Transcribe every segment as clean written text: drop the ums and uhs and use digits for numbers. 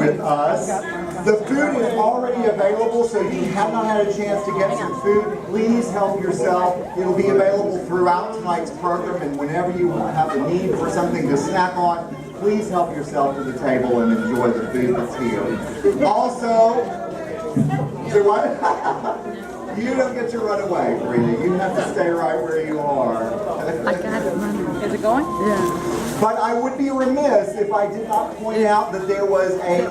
with us. The food is already available, so if you have not had a chance to get some food, please help yourself. It'll be available throughout tonight's program, and whenever you have a need for something to snack on, please help yourself to the table and enjoy the food that's here. Also, do what? You don't get to run away, Frieda. You have to stay right where you are. I got it running. Is it going? Yeah. But I would be remiss if I did not point out that there was a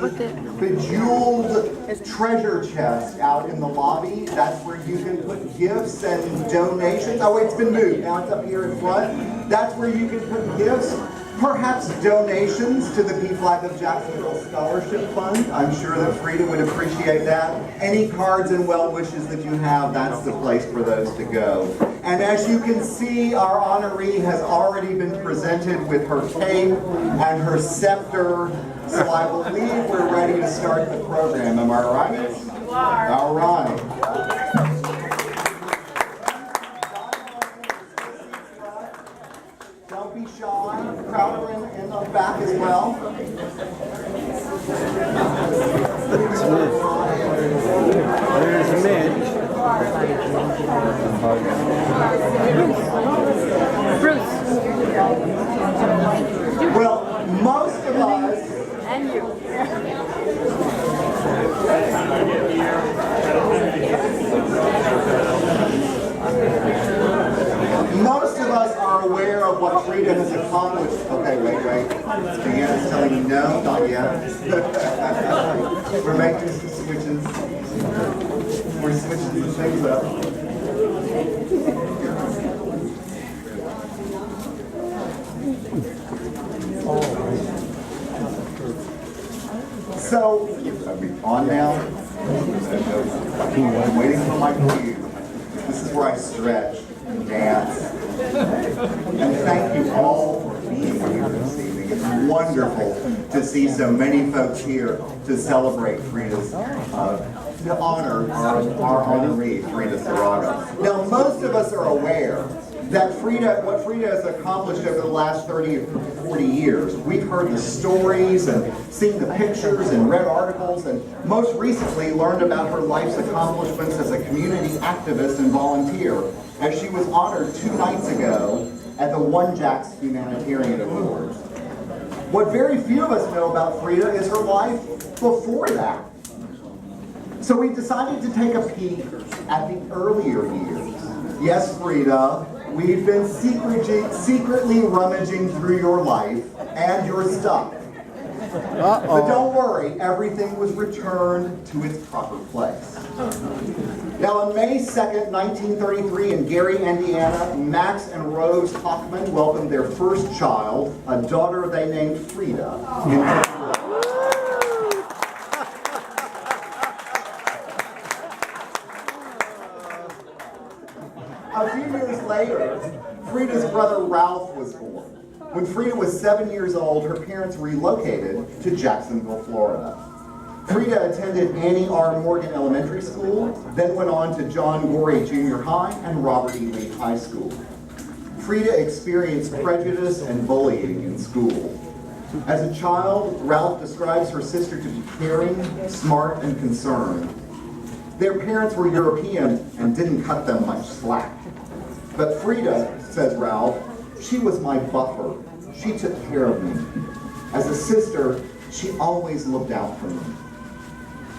bejeweled treasure chest out in the lobby. That's where you can put gifts and donations. Oh, it's been moved. Now it's up here in front. That's where you can put gifts. Perhaps donations to the P-Flag of Jacksonville Scholarship Fund. I'm sure that Frieda would appreciate that. Any cards and well wishes that you have, that's the place for those to go. And as you can see, our honoree has already been presented with her cape and her scepter. So I believe we're ready to start the program. Am I right? You are. All right. Don't be shy. Crowd her in the back as well. There's Mitch. Bruce. Well, most of us. And you. Most of us are aware of what Frieda has accomplished. Okay, wait. Deanna's telling you no, not yet. We're making some switches. We're switching some things up. So, are we on now? I'm waiting for my cue. This is where I stretch and dance. And thank you all for being here this evening. It's wonderful to see so many folks here to celebrate Frieda's, to honor our honoree, Frieda Saraga. Now, most of us are aware that what Frieda has accomplished over the last 30 or 40 years. We've heard the stories and seen the pictures and read articles, and most recently learned about her life's accomplishments as a community activist and volunteer, as she was honored 2 nights ago at the One Jacks Humanitarian Awards. What very few of us know about Frieda is her life before that. So we decided to take a peek at the earlier years. Yes, Frieda, we've been secretly rummaging through your life and your stuff. But don't worry, everything was returned to its proper place. Now, on May 2nd, 1933, in Gary, Indiana, Max and Rose Hochman welcomed their first child, a daughter they named Frieda. A few years later, Frieda's brother Ralph was born. When Frieda was 7 years old, her parents relocated to Jacksonville, Florida. Frieda attended Annie R. Morgan Elementary School, then went on to John Gorey Junior High and Robert E. Lee High School. Frieda experienced prejudice and bullying in school. As a child, Ralph describes her sister to be caring, smart, and concerned. Their parents were European and didn't cut them much slack. But Frieda, says Ralph, she was my buffer. She took care of me. As a sister, she always looked out for me.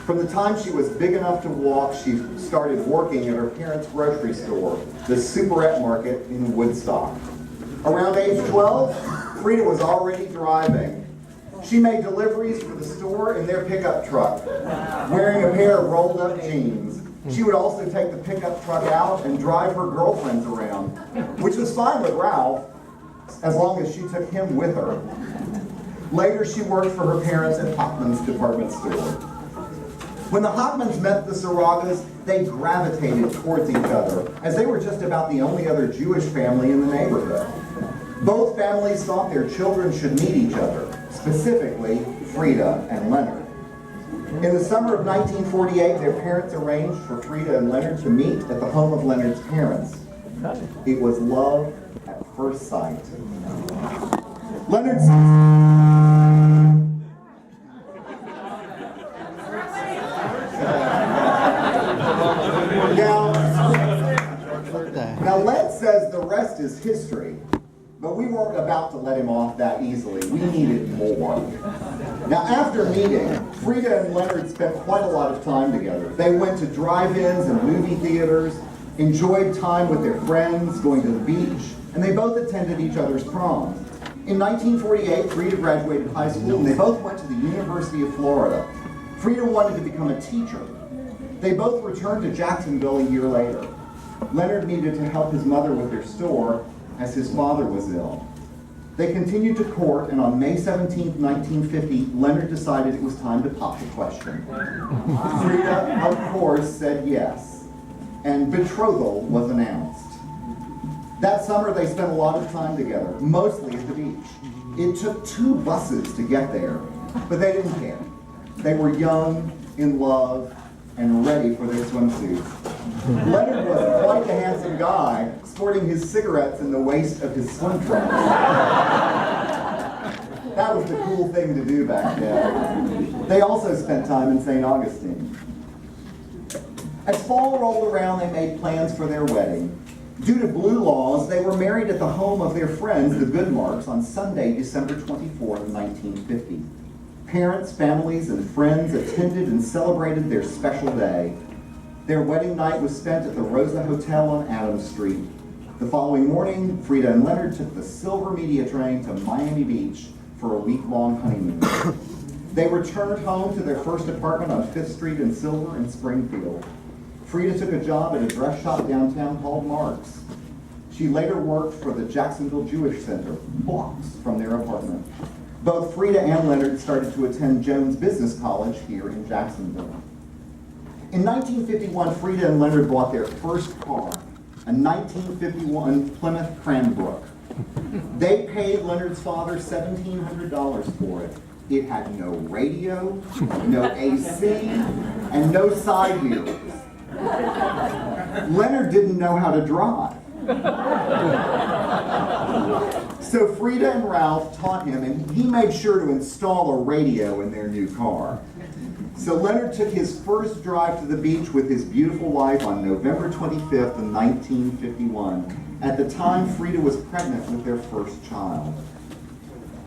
From the time she was big enough to walk, she started working at her parents' grocery store, the Superette Market in Woodstock. Around age 12, Frieda was already driving. She made deliveries for the store in their pickup truck, wearing a pair of rolled-up jeans. She would also take the pickup truck out and drive her girlfriends around, which was fine with Ralph, as long as she took him with her. Later, she worked for her parents at Hochman's department store. When the Hochmans met the Saragas, they gravitated towards each other, as they were just about the only other Jewish family in the neighborhood. Both families thought their children should meet each other, specifically Frieda and Leonard. In the summer of 1948, their parents arranged for Frieda and Leonard to meet at the home of Leonard's parents. It was love at first sight. Leonard's rest is history. But we weren't about to let him off that easily. We needed more. Now, after meeting, Frieda and Leonard spent quite a lot of time together. They went to drive-ins and movie theaters, enjoyed time with their friends, going to the beach, and they both attended each other's proms. In 1948, Frieda graduated high school, and they both went to the University of Florida. Frieda wanted to become a teacher. They both returned to Jacksonville a year later. Leonard needed to help his mother with their store, as his father was ill. They continued to court, and on May 17, 1950, Leonard decided it was time to pop the question. Frieda, of course, said yes, and betrothal was announced. That summer, they spent a lot of time together, mostly at the beach. It took 2 buses to get there, but they didn't care. They were young, in love, and ready for their swimsuits. Leonard was quite a handsome guy, sporting his cigarettes in the waist of his swim trunks. That was the cool thing to do back then. They also spent time in St. Augustine. As fall rolled around, they made plans for their wedding. Due to blue laws, they were married at the home of their friends, the Goodmarks, on Sunday, December 24, 1950. Parents, families, and friends attended and celebrated their special day. Their wedding night was spent at the Rosa Hotel on Adams Street. The following morning, Frieda and Leonard took the Silver Media train to Miami Beach for a week-long honeymoon. They returned home to their first apartment on 5th Street and Silver in Springfield. Frieda took a job at a dress shop downtown called Mark's. She later worked for the Jacksonville Jewish Center, blocks from their apartment. Both Frieda and Leonard started to attend Jones Business College here in Jacksonville. In 1951, Frieda and Leonard bought their first car, a 1951 Plymouth Cranbrook. They paid Leonard's father $1,700 for it. It had no radio, no AC, and no side mirrors. Leonard didn't know how to drive. So Frieda and Ralph taught him, and he made sure to install a radio in their new car. So Leonard took his first drive to the beach with his beautiful wife on November 25th, 1951. At the time, Frieda was pregnant with their first child.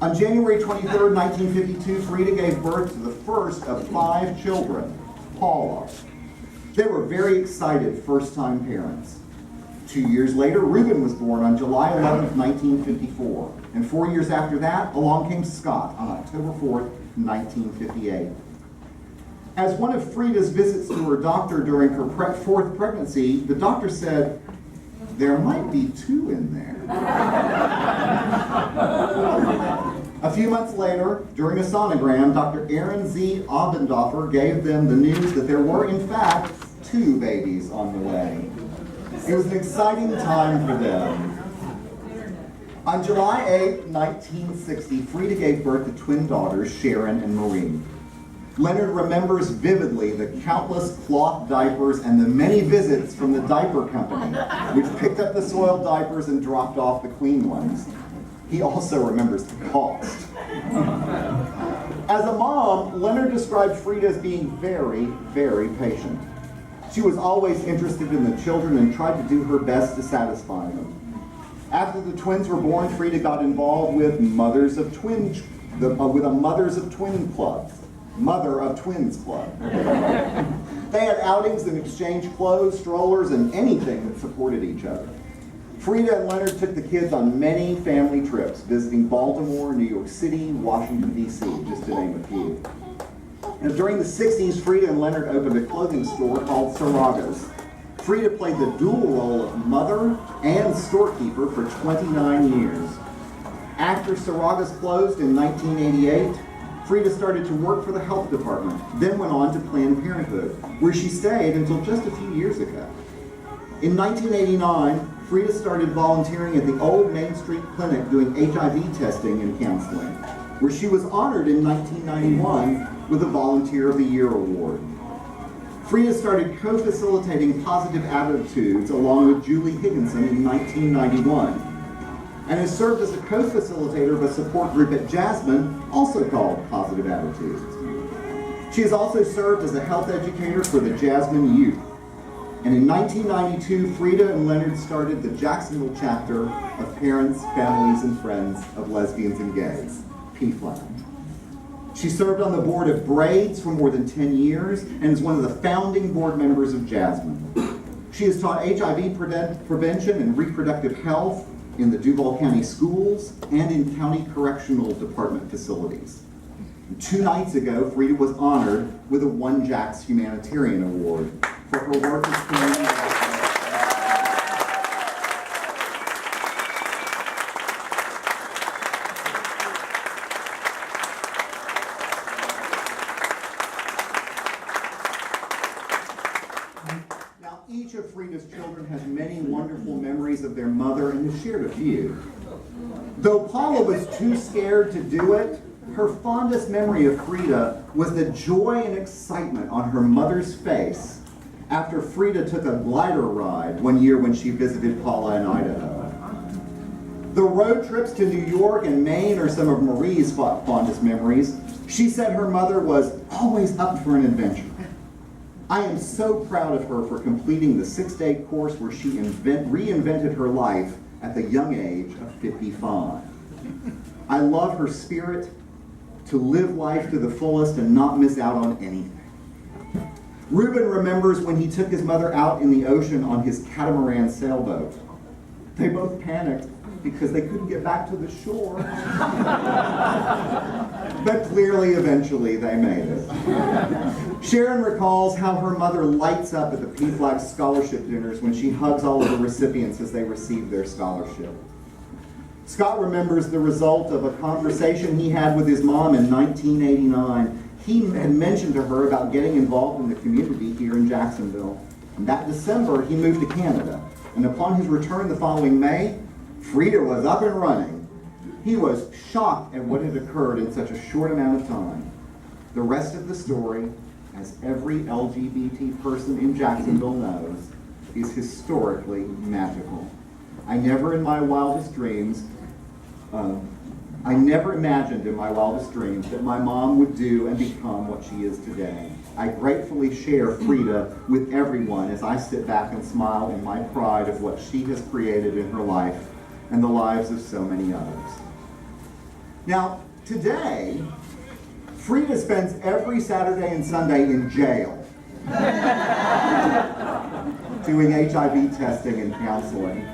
On January 23rd, 1952, Frieda gave birth to the first of 5 children, Paula. They were very excited first-time parents. 2 years later, Reuben was born on July 11th, 1954. And 4 years after that, along came Scott on October 4th, 1958. As one of Frieda's visits to her doctor during her 4th pregnancy, the doctor said, "There might be 2 in there." A few months later, during a sonogram, Dr. Aaron Z. Abendoffer gave them the news that there were, in fact, 2 babies on the way. It was an exciting time for them. On July 8, 1960, Frieda gave birth to twin daughters, Sharon and Marie. Leonard remembers vividly the countless cloth diapers and the many visits from the diaper company, which picked up the soiled diapers and dropped off the clean ones. He also remembers the cost. As a mom, Leonard described Frieda as being very, very patient. She was always interested in the children and tried to do her best to satisfy them. After the twins were born, Frieda got involved with Mothers of Twins Club. Mother of Twins Club. They had outings and exchanged clothes, strollers, and anything that supported each other. Frieda and Leonard took the kids on many family trips, visiting Baltimore, New York City, Washington, D.C., just to name a few. And during the 60s, Frieda and Leonard opened a clothing store called Saraga's. Frieda played the dual role of mother and storekeeper for 29 years. After Saraga's closed in 1988, Frieda started to work for the health department, then went on to Planned Parenthood, where she stayed until just a few years ago. In 1989, Frieda started volunteering at the old Main Street Clinic doing HIV testing and counseling, where she was honored in 1991 with a Volunteer of the Year award. Frieda started co-facilitating Positive Attitudes along with Julie Higginson in 1991, and has served as a co-facilitator of a support group at Jasmine, also called Positive Attitudes. She has also served as a health educator for the Jasmine Youth. And in 1992, Frieda and Leonard started the Jacksonville chapter of Parents, Families, and Friends of Lesbians and Gays, PFLAG. She served on the board of Braids for more than 10 years and is one of the founding board members of Jasmine. She has taught HIV prevention and reproductive health in the Duval County schools and in county correctional department facilities. And 2 nights ago, Frieda was honored with a One Jacks Humanitarian Award for her work as community. Now, each of Frieda's children has many wonderful memories of their mother and has shared a few. Though Paula was too scared to do it, her fondest memory of Frieda was the joy and excitement on her mother's face after Frieda took a glider ride one year when she visited Paula in Idaho. The road trips to New York and Maine are some of Marie's fondest memories. She said her mother was always up for an adventure. I am so proud of her for completing the 6-day course where she reinvented her life at the young age of 55. I love her spirit to live life to the fullest and not miss out on anything. Reuben remembers when he took his mother out in the ocean on his catamaran sailboat. They both panicked because they couldn't get back to the shore. But clearly, eventually, they made it. Sharon recalls how her mother lights up at the PFLAG scholarship dinners when she hugs all of the recipients as they receive their scholarship. Scott remembers the result of a conversation he had with his mom in 1989. He had mentioned to her about getting involved in the community here in Jacksonville. And that December, he moved to Canada. And upon his return the following May, Frieda was up and running. He was shocked at what had occurred in such a short amount of time. The rest of the story, as every LGBT person in Jacksonville knows, is historically magical. I never imagined in my wildest dreams that my mom would do and become what she is today. I gratefully share Frieda with everyone as I sit back and smile in my pride of what she has created in her life and the lives of so many others. Now, today, Frieda spends every Saturday and Sunday in jail doing HIV testing and counseling.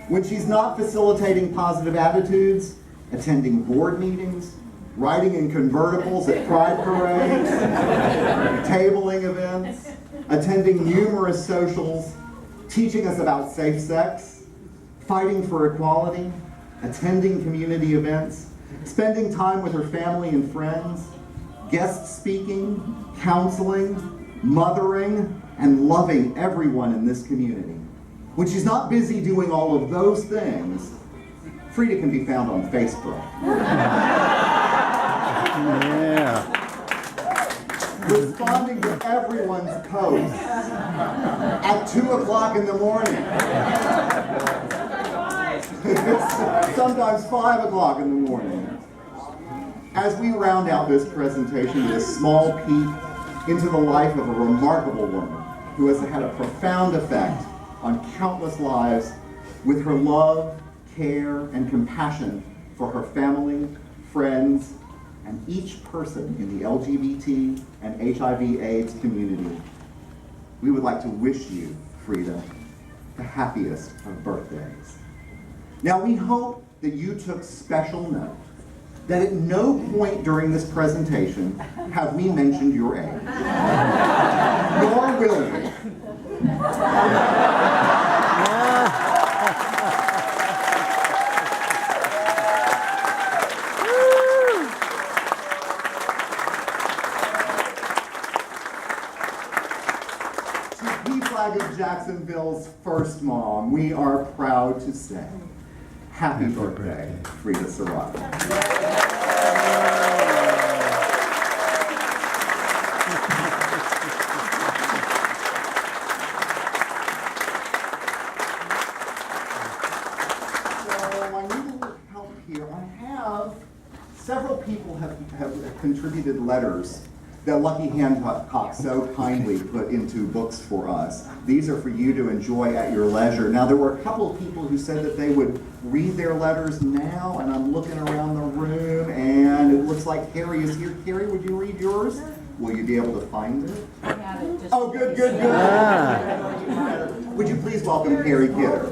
When she's not facilitating positive attitudes, attending board meetings, riding in convertibles at pride parades, tabling events, attending numerous socials, teaching us about safe sex, fighting for equality, attending community events, spending time with her family and friends, guest speaking, counseling, mothering, and loving everyone in this community. When she's not busy doing all of those things, Frieda can be found on Facebook. Yeah. Responding to everyone's posts at 2 o'clock in the morning. Sometimes 5 o'clock in the morning. As we round out this presentation with a small peek into the life of a remarkable woman who has had a profound effect on countless lives with her love, care, and compassion for her family, friends, and each person in the LGBT and HIV/AIDS community. We would like to wish you, Frieda, the happiest of birthdays. Now, we hope that you took special note that at no point during this presentation have we mentioned your age. Nor will we. PFLAG is Jacksonville's first mom. We are proud to say, happy birthday, Frieda Serrato. Several people have contributed letters that Lucky Hancock so kindly put into books for us. These are for you to enjoy at your leisure. Now, there were a couple of people who said that they would read their letters now, and I'm looking around the room, and it looks like Carrie is here. Carrie, would you read yours? Will you be able to find it? I have it. Just Oh, good, good, good. Would you please welcome Carrie Kidder?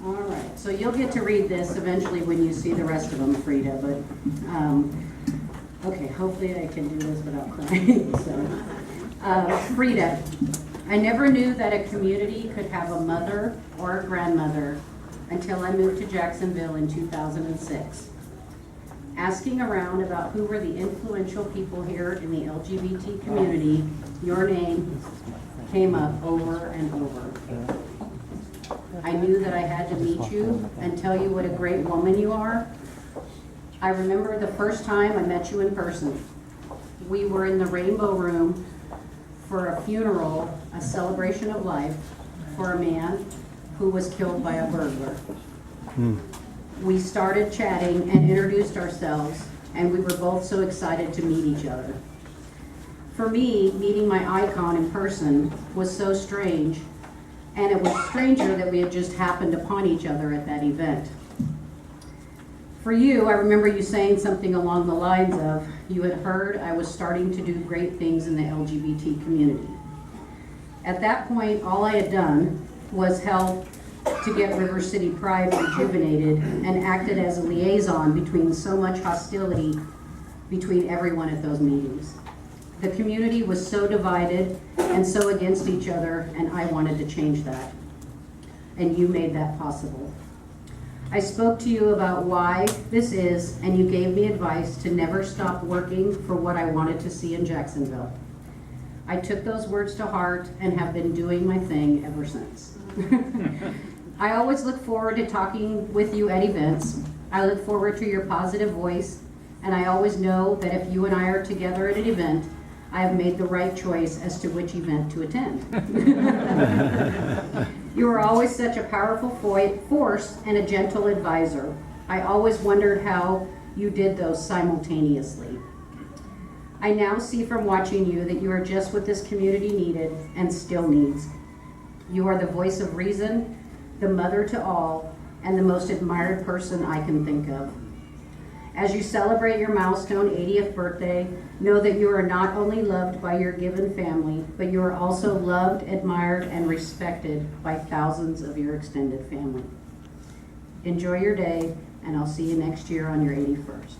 All right, so you'll get to read this eventually when you see the rest of them, Frieda, but, okay, hopefully I can do this without crying, so. Frieda, I never knew that a community could have a mother or a grandmother until I moved to Jacksonville in 2006. Asking around about who were the influential people here in the LGBT community, your name came up over and over. I knew that I had to meet you and tell you what a great woman you are. I remember the first time I met you in person. We were in the Rainbow Room for a funeral, a celebration of life for a man who was killed by a burglar. We started chatting and introduced ourselves, and we were both so excited to meet each other. For me, meeting my icon in person was so strange, and it was stranger that we had just happened upon each other at that event. For you, I remember you saying something along the lines of, you had heard I was starting to do great things in the LGBT community. At that point, all I had done was help to get River City Pride rejuvenated and acted as a liaison between so much hostility between everyone at those meetings. The community was so divided and so against each other, and I wanted to change that. And you made that possible. I spoke to you about why this is, and you gave me advice to never stop working for what I wanted to see in Jacksonville. I took those words to heart and have been doing my thing ever since. I always look forward to talking with you at events. I look forward to your positive voice, and I always know that if you and I are together at an event, I have made the right choice as to which event to attend. You are always such a powerful force and a gentle advisor. I always wondered how you did those simultaneously. I now see from watching you that you are just what this community needed and still needs. You are the voice of reason, the mother to all, and the most admired person I can think of. As you celebrate your milestone 80th birthday, know that you are not only loved by your given family, but you are also loved, admired, and respected by thousands of your extended family. Enjoy your day, and I'll see you next year on your 81st.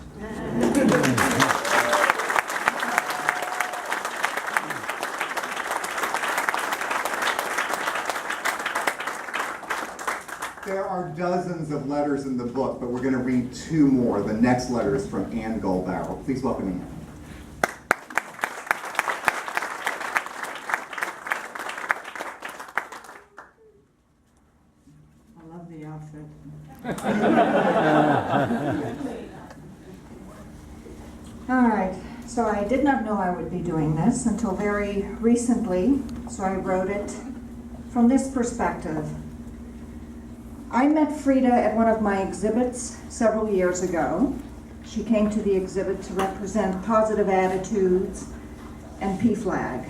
There are dozens of letters in the book, but we're going to read two more. The next letter is from Ann Goldbauer. Please welcome Ann. I love the outfit. All right, so I did not know I would be doing this until very recently, so I wrote it from this perspective. I met Frieda at one of my exhibits several years ago. She came to the exhibit to represent positive attitudes and PFLAG.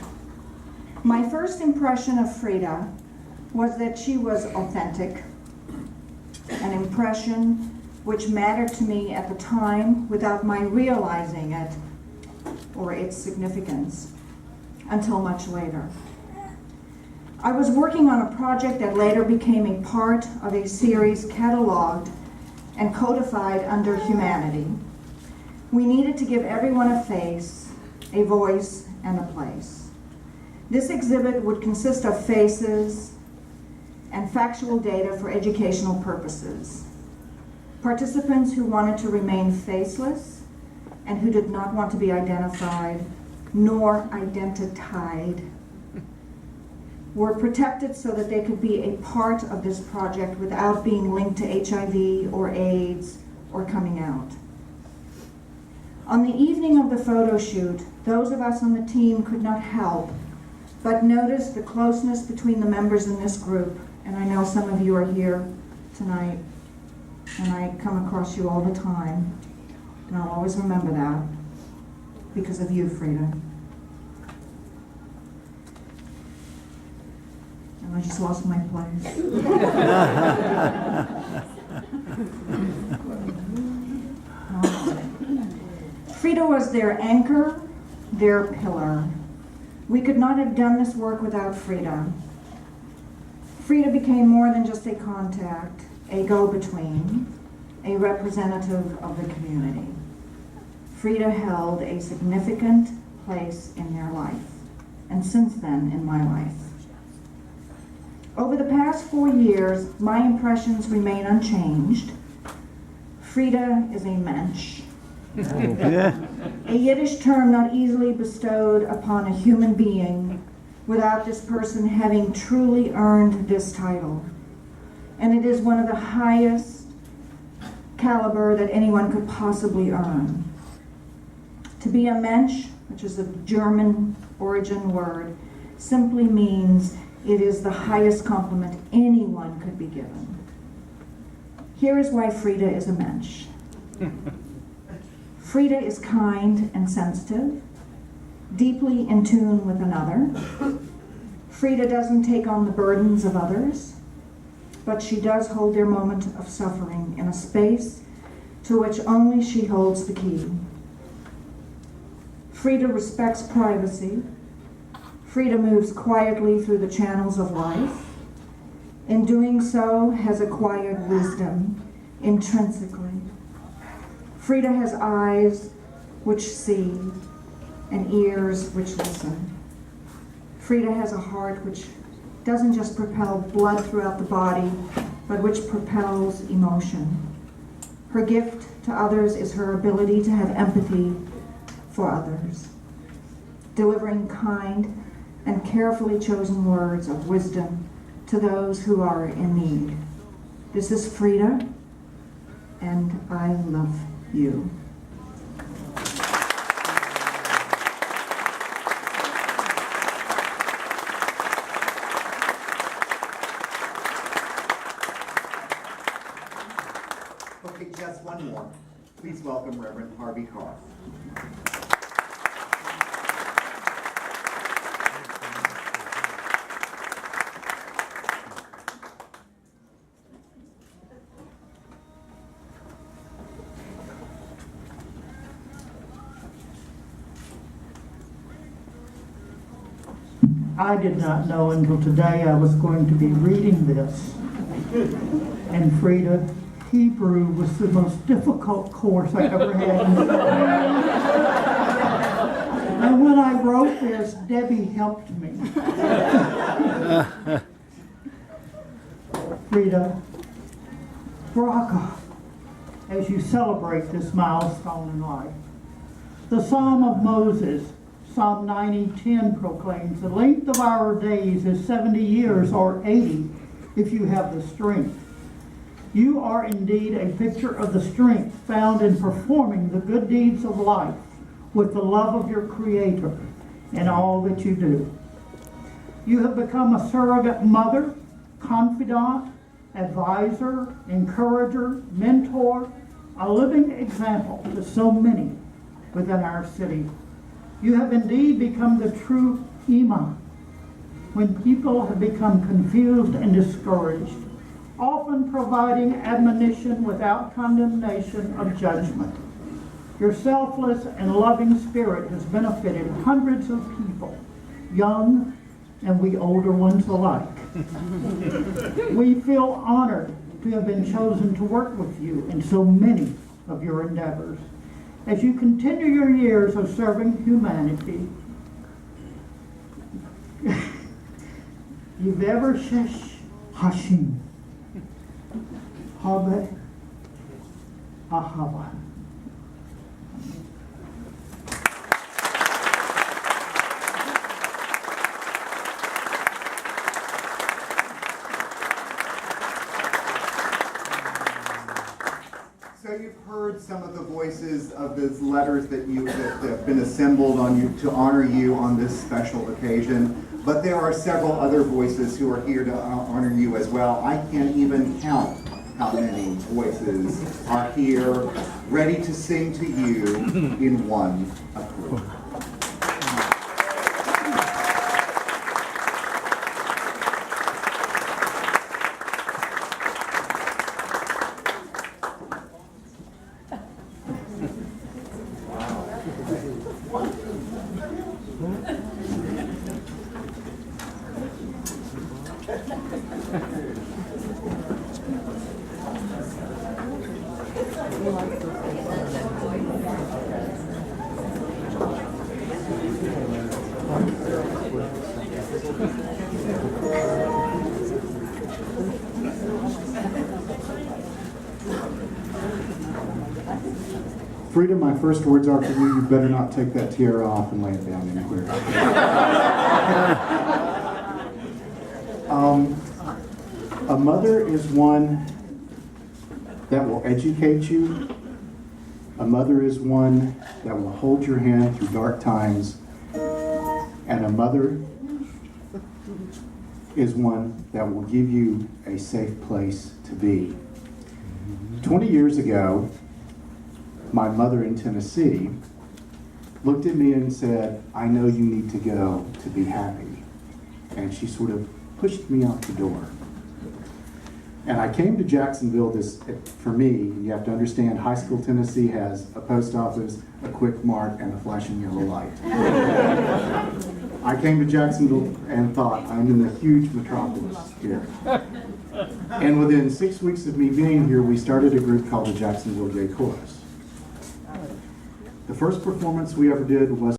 My first impression of Frieda was that she was authentic, an impression which mattered to me at the time without my realizing it or its significance until much later. I was working on a project that later became a part of a series cataloged and codified under humanity. We needed to give everyone a face, a voice, and a place. This exhibit would consist of faces and factual data for educational purposes. Participants who wanted to remain faceless and who did not want to be identified nor identitied were protected so that they could be a part of this project without being linked to HIV or AIDS or coming out. On the evening of the photo shoot, those of us on the team could not help but notice the closeness between the members in this group, and I know some of you are here tonight, and I come across you all the time, and I'll always remember that because of you, Frieda. And I just lost my place. Frieda was their anchor, their pillar. We could not have done this work without Frieda. Frieda became more than just a contact, a go-between, a representative of the community. Frieda held a significant place in their life, and since then in my life. Over the past 4 years, my impressions remain unchanged. Frieda is a mensch. A Yiddish term not easily bestowed upon a human being without this person having truly earned this title. And it is one of the highest caliber that anyone could possibly earn. To be a mensch, which is a German origin word, simply means it is the highest compliment anyone could be given. Here is why Frieda is a mensch. Frieda is kind and sensitive, deeply in tune with another. Frieda doesn't take on the burdens of others, but she does hold their moment of suffering in a space to which only she holds the key. Frieda respects privacy. Frieda moves quietly through the channels of life. In doing so, has acquired wisdom intrinsically. Frieda has eyes which see and ears which listen. Frieda has a heart which doesn't just propel blood throughout the body, but which propels emotion. Her gift to others is her ability to have empathy for others, delivering kind and carefully chosen words of wisdom to those who are in need. This is Frieda, and I love you. Okay, just one more. Please welcome Reverend Harvey Carr. I did not know until today I was going to be reading this. And Frieda, Hebrew was the most difficult course I ever had. And when I wrote this, Debbie helped me. Frieda, Bracha, as you celebrate this milestone in life. The Psalm of Moses, Psalm 90:10 proclaims, the length of our days is 70 years or 80 if you have the strength. You are indeed a picture of the strength found in performing the good deeds of life with the love of your Creator in all that you do. You have become a surrogate mother, confidant, advisor, encourager, mentor, a living example to so many within our city. You have indeed become the true Ima when people have become confused and discouraged, often providing admonition without condemnation of judgment. Your selfless and loving spirit has benefited hundreds of people, young and we older ones alike. We feel honored to have been chosen to work with you in so many of your endeavors. As you continue your years of serving humanity, Yivershesh Hashim, Habe Ahava. you've heard some of the voices of those letters that have been assembled on you to honor you on this special occasion, but there are several other voices who are here to honor you as well. I can't even count how many voices are here ready to sing to you in one accord. Frieda, my first words are for you, you better not take that tiara off and lay it down anywhere. A mother is one that will educate you. A mother is one that will hold your hand through dark times. And a mother is one that will give you a safe place to be. 20 years ago, my mother in Tennessee looked at me and said, "I know you need to go to be happy." And she sort of pushed me out the door. And I came to Jacksonville, for me, you have to understand, high school Tennessee has a post office, a Quick Mart, and a flashing yellow light. I came to Jacksonville and thought, I'm in a huge metropolis here. And within 6 weeks of me being here, we started a group called the Jacksonville J Chorus. The first performance we ever did was